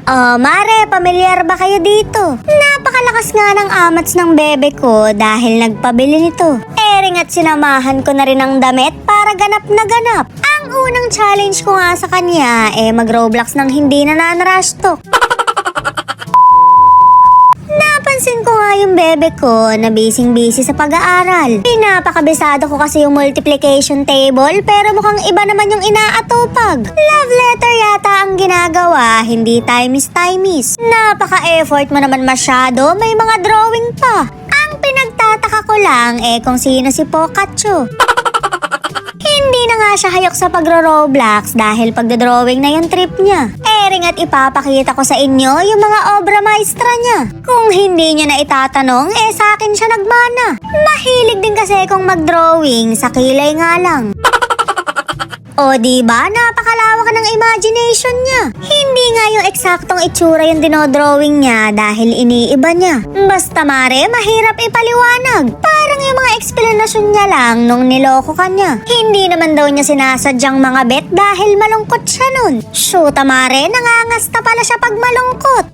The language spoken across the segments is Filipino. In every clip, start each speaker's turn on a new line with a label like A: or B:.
A: Oh, Mare, pamilyar ba kayo dito? Napakalakas nga ng amats ng bebe ko dahil nagpabili nito. Ering at sinamahan ko na rin ang damit para ganap na ganap. Ang unang challenge ko nga sa kanya, mag-Roblox ng hindi nananrush to. Napansin ko nga yung bebe ko na busy sa pag-aaral. Pinapakabisado ko kasi yung multiplication table pero mukhang iba naman yung inaatupag. Love letter yata ang ginagawa, hindi timies. Napaka-effort mo naman masyado, may mga drawing pa. Ang pinagtataka ko lang kung sino si Pokachu. Hindi na nga siya hayok sa pagro-Roblox dahil pagdodrawing na yung trip niya. Ering at ipapakita ko sa inyo yung mga obra maestra niya. Kung hindi niya na itatanong, sa akin siya nagmana. Mahilig din kasi kung mag-drawing, sa kilay nga lang. O diba, napakalawak ng imagination niya. Hindi nga yung eksaktong itsura yung dinodrawing niya dahil iniiba niya. Basta Mare, mahirap ipaliwanag. Parang yung mga eksplanasyon niya lang nung niloko ka niya. Hindi naman daw niya sinasadyang mga bet dahil malungkot siya nun. Shoota Mare, nangangasta pala siya pag malungkot.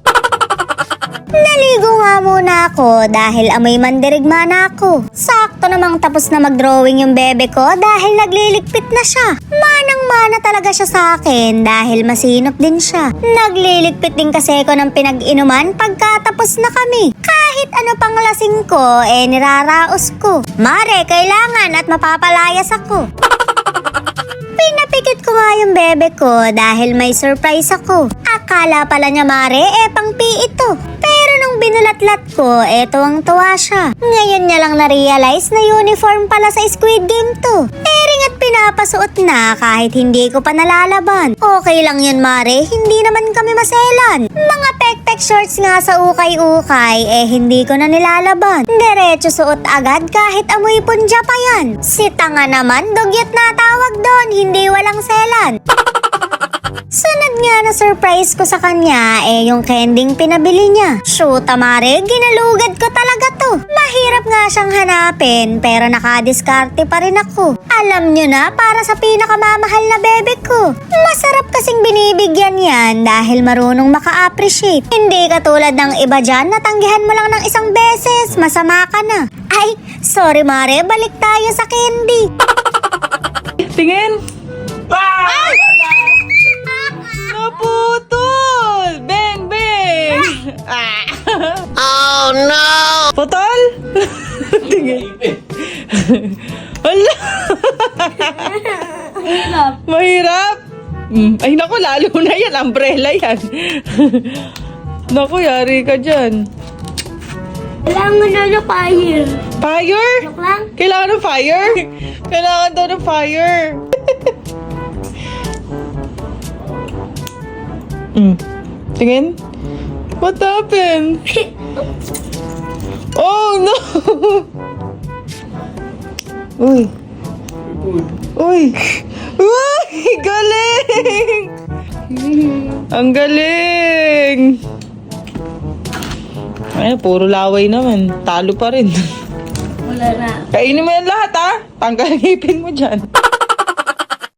A: Naligo nga muna ako dahil amoy mandirigma na ako. Sakto namang tapos na mag-drawing yung bebe ko dahil nagliligpit na siya. Manang-mana talaga siya sa akin dahil masinop din siya. Nagliligpit din kasi ako ng pinag-inuman pagkatapos na kami. Kahit ano pang lasing ko, niraraos ko. Mare, kailangan at mapapalayas ako. Pinapikit ko nga yung bebe ko dahil may surprise ako. Akala pala niya Mare, pang-pi ito. Pero nung binulatlat ko, tuwang-tuwa siya. Ngayon niya lang na-realize na uniform pala sa Squid Game to. Ering at pinapasuot na kahit hindi ko pa nalalaban. Okay lang yun Mare, hindi naman kami maselan. Mga pek-pek shorts nga sa ukay-ukay, hindi ko na nilalaban. Diretso suot agad kahit amoy punja pa yan. Si tanga naman, dugyot na tawag doon, hindi walang selan. Sunod nga na surprise ko sa kanya, yung kending pinabili niya. Shoota Mare, ginalugad ko talaga to. Mahirap nga siyang hanapin, pero nakadiskarte pa rin ako. Alam nyo na, para sa pinakamamahal na bebe ko. Masarap kasing binibigyan yan dahil marunong maka-appreciate. Hindi katulad ng iba dyan, natanggihan mo lang ng isang beses, masama ka na. Ay, sorry Mare, balik tayo sa candy.
B: Tingin! Ay! Naputol! Bang, bang!
C: Oh no!
B: Putol? Tingin. Hala! Mahirap! Ay naku, lalo na yan. Umbrella yan. Naku, yari ka dyan.
A: Kailangan na na fire.
B: Fire?
A: Joke lang.
B: Kailangan ng fire? Kailangan daw ng fire. Tingin? What happened? Oh no! Uy! Uy! Uy! Galing! Ang galing! Ay, puro laway naman. Talo pa rin.
A: Wala na.
B: Kainin mo yan lahat, ha? Tanggal ngipin mo dyan.